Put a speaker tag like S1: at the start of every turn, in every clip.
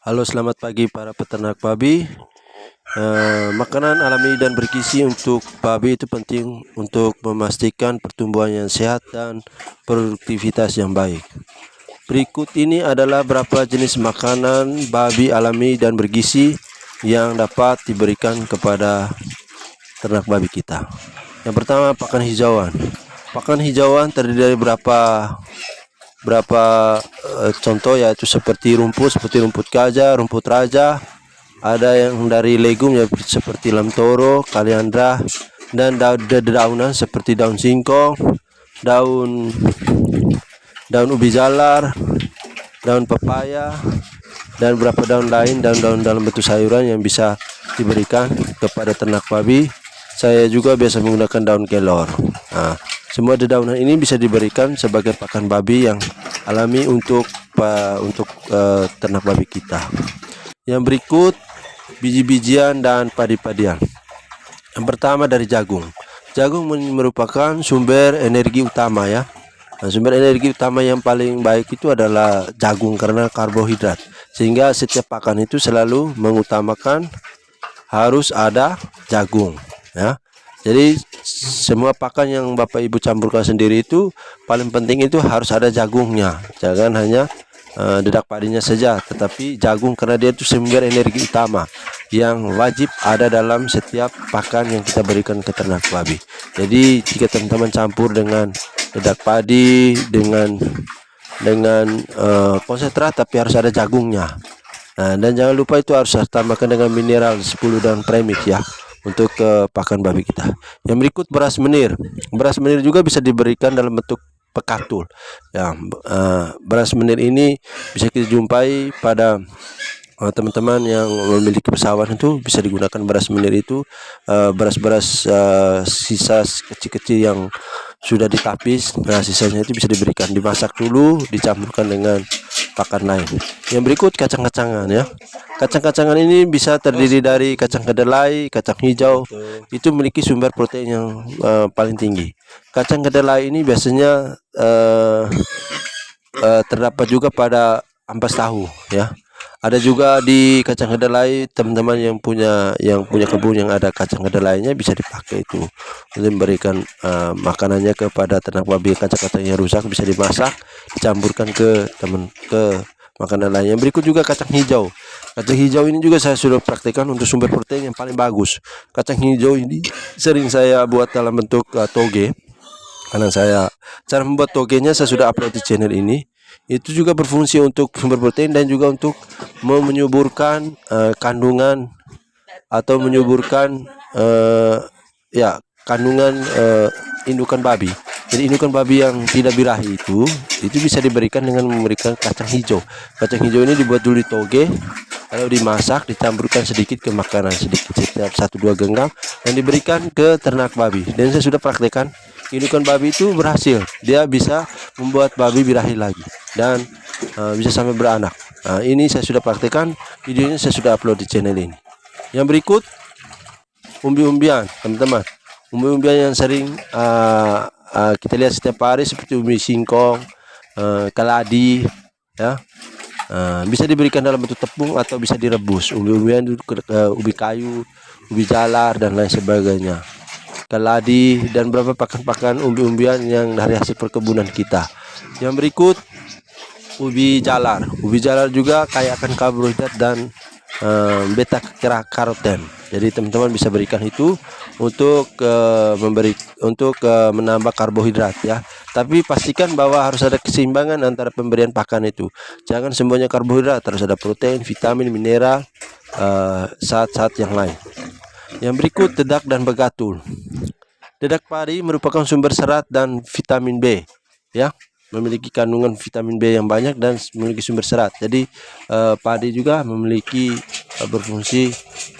S1: Halo, selamat pagi para peternak babi. Makanan alami dan bergizi untuk babi itu penting untuk memastikan pertumbuhan yang sehat dan produktivitas yang baik. Berikut ini adalah beberapa jenis makanan babi alami dan bergizi yang dapat diberikan kepada ternak babi kita. Yang pertama, pakan hijauan. Pakan hijauan terdiri dari beberapa contoh, yaitu seperti rumput gajah, rumput raja. Ada yang dari legum ya, seperti lam toro, kaliandra, dan dedaunan seperti daun singkong, daun ubi jalar, daun pepaya, dan beberapa daun lain, daun-daun dalam bentuk sayuran yang bisa diberikan kepada ternak babi. Saya juga biasa menggunakan daun kelor. Semua dedaunan ini bisa diberikan sebagai pakan babi yang alami untuk ternak babi kita. Yang berikut, biji-bijian dan padi-padian. Yang pertama dari jagung. Jagung merupakan sumber energi utama ya. Sumber energi utama yang paling baik itu adalah jagung karena karbohidrat. Sehingga setiap pakan itu selalu mengutamakan harus ada jagung ya. Jadi semua pakan yang Bapak Ibu campurkan sendiri itu paling penting itu harus ada jagungnya. Jangan hanya dedak padinya saja, tetapi jagung karena dia itu sumber energi utama yang wajib ada dalam setiap pakan yang kita berikan ke ternak babi. Jadi jika teman-teman campur dengan dedak padi dengan konsentrat, tapi harus ada jagungnya. Dan jangan lupa itu harus tambahkan dengan mineral 10 dan premix ya untuk pakan babi kita. Yang berikut, beras menir. Beras menir juga bisa diberikan dalam bentuk pekatul ya. Beras menir ini bisa kita jumpai pada teman-teman yang memiliki pesawahan, itu bisa digunakan beras menir itu. Beras-beras sisa kecil-kecil yang sudah ditapis, sisanya itu bisa diberikan, dimasak dulu, dicampurkan dengan pakan lain. Yang berikut, kacang-kacangan ya. Kacang-kacangan ini bisa terdiri dari kacang kedelai, kacang hijau. Itu memiliki sumber protein yang paling tinggi. Kacang kedelai ini biasanya terdapat juga pada ampas tahu ya. Ada juga di kacang kedelai, teman-teman yang punya kebun yang ada kacang kedelainya bisa dipakai itu untuk memberikan makanannya kepada ternak babi. Kacang-kacang yang rusak bisa dimasak, dicampurkan ke makanan lain. Yang berikut juga kacang hijau. Kacang hijau ini juga saya sudah praktekkan untuk sumber protein yang paling bagus. Kacang hijau ini sering saya buat dalam bentuk toge. Karena cara membuat togenya saya sudah upload di channel ini. Itu juga berfungsi untuk sumber protein dan juga untuk menyuburkan kandungan atau menyuburkan kandungan indukan babi. Jadi indukan babi yang tidak birahi itu bisa diberikan dengan memberikan kacang hijau. Kacang hijau ini dibuat dulu di toge, lalu dimasak, dicampurkan sedikit ke makanan, sedikit setiap 1-2 genggam, dan diberikan ke ternak babi. Dan saya sudah praktekkan, indukan babi itu berhasil. Dia bisa membuat babi birahi lagi dan bisa sampai beranak. Ini saya sudah praktekkan, videonya saya sudah upload di channel ini. Yang berikut, umbi-umbian teman-teman. Umbi-umbian yang sering kita lihat setiap hari seperti umbi singkong, keladi ya. Bisa diberikan dalam bentuk tepung atau bisa direbus. Umbi-umbian, ubi kayu, ubi jalar, dan lain sebagainya. Keladi dan beberapa pakan-pakan umbi-umbian yang dari hasil perkebunan kita. Yang berikut, ubi jalar. Ubi jalar juga kaya akan karbohidrat dan beta karoten. Jadi teman-teman bisa berikan itu untuk menambah karbohidrat ya. Tapi pastikan bahwa harus ada keseimbangan antara pemberian pakan itu. Jangan semuanya karbohidrat, harus ada protein, vitamin, mineral, zat-zat yang lain. Yang berikut, dedak dan begatul. Dedak padi merupakan sumber serat dan vitamin B ya. Memiliki kandungan vitamin B yang banyak dan memiliki sumber serat. Jadi padi juga memiliki berfungsi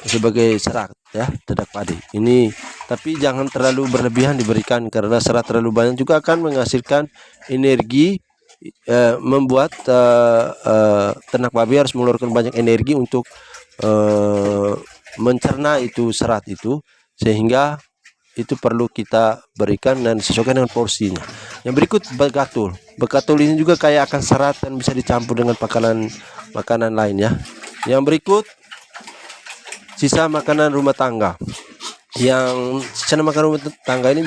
S1: sebagai serat ya, dedak padi ini. Tapi jangan terlalu berlebihan diberikan, karena serat terlalu banyak juga akan menghasilkan energi, membuat ternak babi harus mengeluarkan banyak energi untuk mencerna itu serat itu, sehingga itu perlu kita berikan dan sesuaikan dengan porsinya. Yang berikut, begatul. Begatul ini juga kaya akan serat dan bisa dicampur dengan makanan lain ya. Yang berikut sisa makanan rumah tangga. Yang sisa makanan rumah tangga ini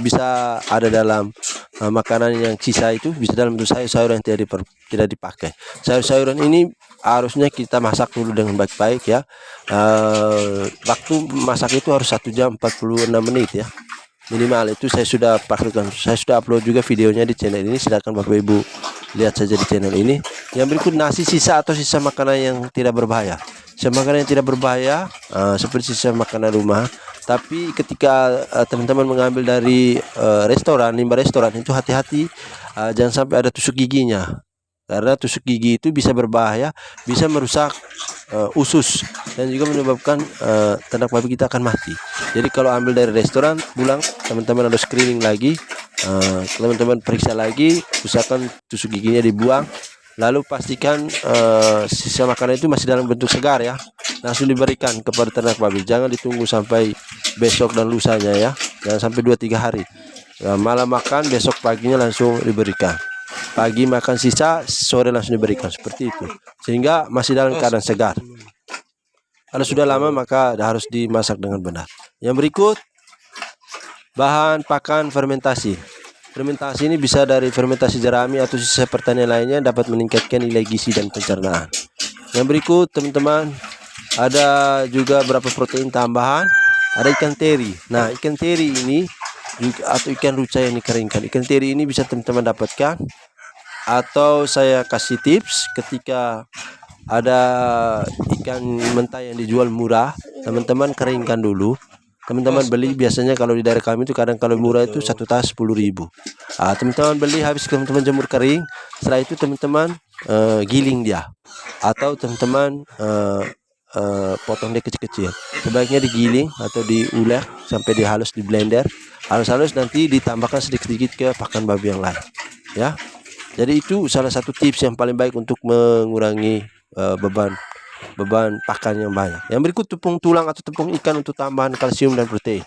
S1: bisa ada dalam makanan yang sisa, itu bisa dalam bentuk sayur-sayuran yang tidak dipakai. Sayur-sayuran ini harusnya kita masak dulu dengan baik-baik ya. Waktu masak itu harus 1 jam 46 menit ya minimal. Itu saya sudah upload juga videonya di channel ini, silakan Bapak Ibu lihat saja di channel ini. Yang berikut nasi sisa atau sisa makanan yang tidak berbahaya. Sisa makanan yang tidak berbahaya seperti sisa makanan rumah, tapi ketika teman-teman mengambil dari limbah restoran itu hati-hati, jangan sampai ada tusuk giginya, karena tusuk gigi itu bisa berbahaya, bisa merusak usus dan juga menyebabkan ternak babi kita akan mati. Jadi kalau ambil dari restoran pulang, teman-teman harus screening lagi, teman-teman periksa lagi, usahakan tusuk giginya dibuang. Lalu pastikan sisa makanan itu masih dalam bentuk segar ya, langsung diberikan kepada ternak babi. Jangan ditunggu sampai besok dan lusanya ya, jangan sampai 2-3 hari. Malam makan, besok paginya langsung diberikan. Pagi makan sisa, sore langsung diberikan, seperti itu, sehingga masih dalam keadaan segar. Kalau sudah lama maka harus dimasak dengan benar. Yang berikut bahan pakan fermentasi. Fermentasi ini bisa dari fermentasi jerami atau sisa pertanian lainnya, dapat meningkatkan nilai gizi dan pencernaan. Yang berikut teman-teman, ada juga beberapa protein tambahan. Ada ikan teri. Nah, ikan teri ini juga, atau ikan ruca yang dikeringkan. Ikan teri ini bisa teman-teman dapatkan, atau saya kasih tips, ketika ada ikan mentah yang dijual murah, teman-teman keringkan dulu. Teman-teman beli, biasanya kalau di daerah kami itu kadang kalau murah itu 1 tas 10.000. Teman-teman beli, habis teman-teman jemur kering, setelah itu teman-teman giling dia, atau teman-teman potong dia kecil-kecil. Sebaiknya digiling atau diulek sampai dia halus, di blender halus-halus, nanti ditambahkan sedikit-sedikit ke pakan babi yang lain ya. Jadi itu salah satu tips yang paling baik untuk mengurangi beban pakan yang banyak. Yang berikut tepung tulang atau tepung ikan untuk tambahan kalsium dan protein.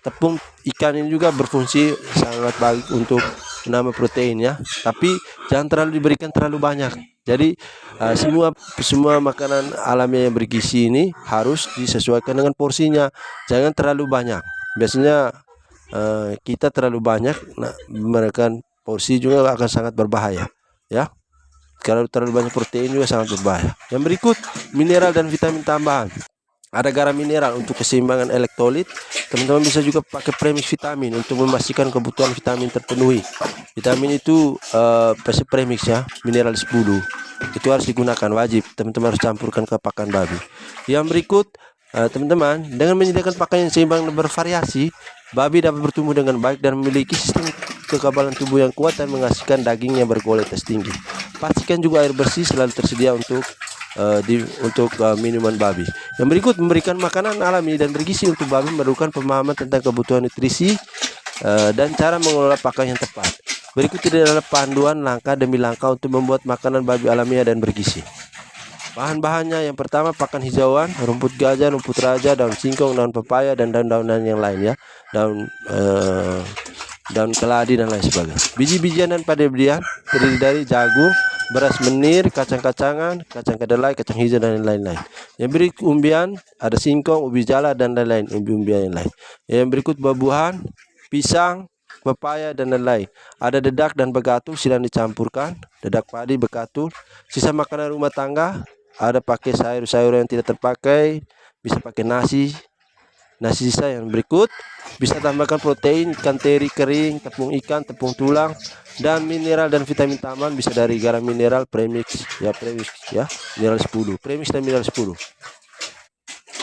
S1: Tepung ikan ini juga berfungsi sangat baik untuk menambah protein ya, tapi jangan terlalu diberikan terlalu banyak. Jadi semua makanan alami yang bergizi ini harus disesuaikan dengan porsinya, jangan terlalu banyak. Biasanya kita terlalu banyak, memberikan porsi juga akan sangat berbahaya ya. Kalau terlalu banyak protein juga sangat berbahaya. Yang berikut mineral dan vitamin tambahan. Ada garam mineral untuk keseimbangan elektrolit. Teman-teman bisa juga pakai premix vitamin untuk memastikan kebutuhan vitamin terpenuhi. Vitamin itu premix ya, mineral 10. Itu harus digunakan, wajib. Teman-teman harus campurkan ke pakan babi. Yang berikut teman-teman, dengan menyediakan pakan yang seimbang dan bervariasi, babi dapat bertumbuh dengan baik dan memiliki sistem kekebalan tubuh yang kuat dan menghasilkan daging yang berkualitas tinggi. Pastikan juga air bersih selalu tersedia untuk minuman babi. Yang berikut memberikan makanan alami dan bergizi untuk babi, memerlukan pemahaman tentang kebutuhan nutrisi dan cara mengelola pakan yang tepat. Berikut ini adalah panduan langkah demi langkah untuk membuat makanan babi alamiah dan bergizi. Bahan-bahannya, yang pertama pakan hijauan, rumput gajah, rumput raja, daun singkong, daun pepaya, dan daun-daunan yang lain ya, daun keladi dan lain sebagainya. Biji-bijian dan padi-padian terdiri dari jagung, beras menir, kacang-kacangan, kacang kedelai, kacang hijau, dan lain-lain. Yang berikut umbian, ada singkong, ubi jala, dan lain-lain, umbi-umbian yang lain. Yang berikut buah-buahan, pisang, pepaya, dan lain-lain. Ada dedak dan begatul, silang dicampurkan, dedak padi, begatul. Sisa makanan rumah tangga, ada pakai sayur-sayur yang tidak terpakai, bisa pakai nasi sisa. Yang berikut bisa tambahkan protein, ikan teri kering, tepung ikan, tepung tulang, dan mineral dan vitamin tambahan bisa dari garam mineral premix ya, mineral 10, premix dan mineral 10.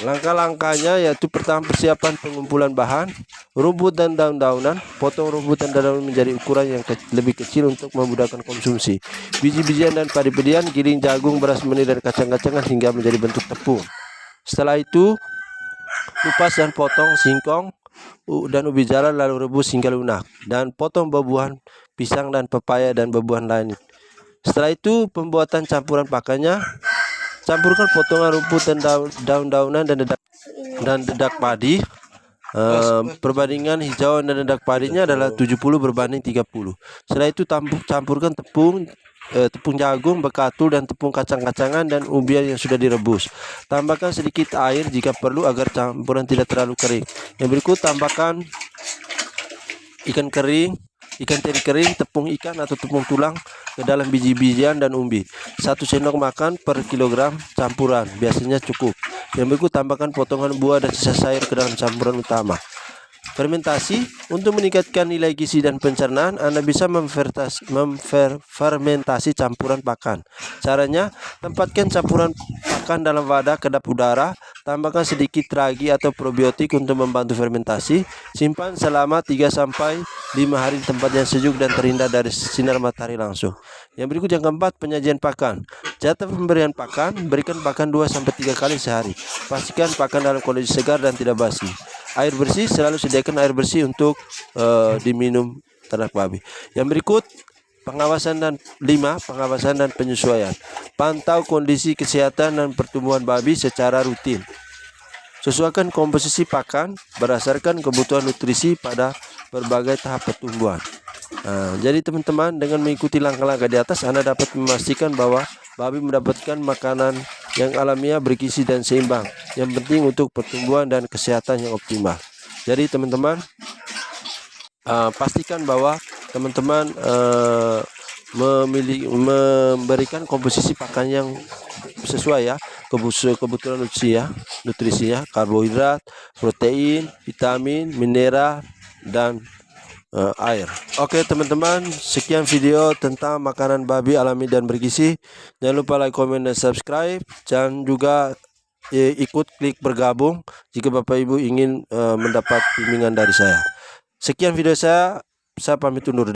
S1: Langkah-langkahnya yaitu pertama, persiapan pengumpulan bahan, rumput dan daun-daunan. Potong rumput dan daun menjadi ukuran yang lebih kecil untuk memudahkan konsumsi. Biji-bijian dan padi-padian, giling jagung, beras menir, dan kacang-kacangan hingga menjadi bentuk tepung. Setelah itu kupas dan potong singkong dan ubi jala, lalu rebus hingga lunak, dan potong buah-buahan, pisang dan pepaya dan buah-buahan lain. Setelah itu pembuatan campuran pakannya. Campurkan potongan rumput dan daun-daunan dan dedak padi. Perbandingan hijauan dan dedak padinya adalah 70 berbanding 30. Setelah itu campurkan tepung tepung jagung, bekatul, dan tepung kacang-kacangan dan umbi yang sudah direbus. Tambahkan sedikit air jika perlu agar campuran tidak terlalu kering. Yang berikut, tambahkan ikan kering, ikan teri kering, tepung ikan atau tepung tulang ke dalam biji-bijian dan umbi. 1 sendok makan per kilogram campuran, biasanya cukup. Yang berikut, tambahkan potongan buah dan sisa sayur ke dalam campuran utama. Fermentasi. Untuk meningkatkan nilai gizi dan pencernaan, Anda bisa memfermentasi campuran pakan. Caranya, tempatkan campuran pakan dalam wadah kedap udara, tambahkan sedikit ragi atau probiotik untuk membantu fermentasi. Simpan selama 3-5 hari di tempat yang sejuk dan terhindar dari sinar matahari langsung. Yang berikut, yang keempat, penyajian pakan. Jatah pemberian pakan, berikan pakan 2-3 kali sehari. Pastikan pakan dalam kondisi segar dan tidak basi. Air bersih, selalu sediakan air bersih untuk diminum ternak babi. Yang berikut, pengawasan dan penyesuaian. Pantau kondisi kesehatan dan pertumbuhan babi secara rutin. Sesuaikan komposisi pakan berdasarkan kebutuhan nutrisi pada berbagai tahap pertumbuhan. Jadi teman-teman, dengan mengikuti langkah-langkah di atas, Anda dapat memastikan bahwa babi mendapatkan makanan yang alamiah, bergizi dan seimbang, yang penting untuk pertumbuhan dan kesehatan yang optimal. Jadi teman-teman, pastikan bahwa teman-teman memberikan komposisi pakan yang sesuai ya, kebutuhan nutrisi ya, karbohidrat, protein, vitamin, mineral, dan air. Oke teman-teman, sekian video tentang makanan babi alami dan bergizi. Jangan lupa like, komen, dan subscribe. Jangan juga ikut klik bergabung jika Bapak Ibu ingin mendapat bimbingan dari saya. Sekian video saya pamit undur.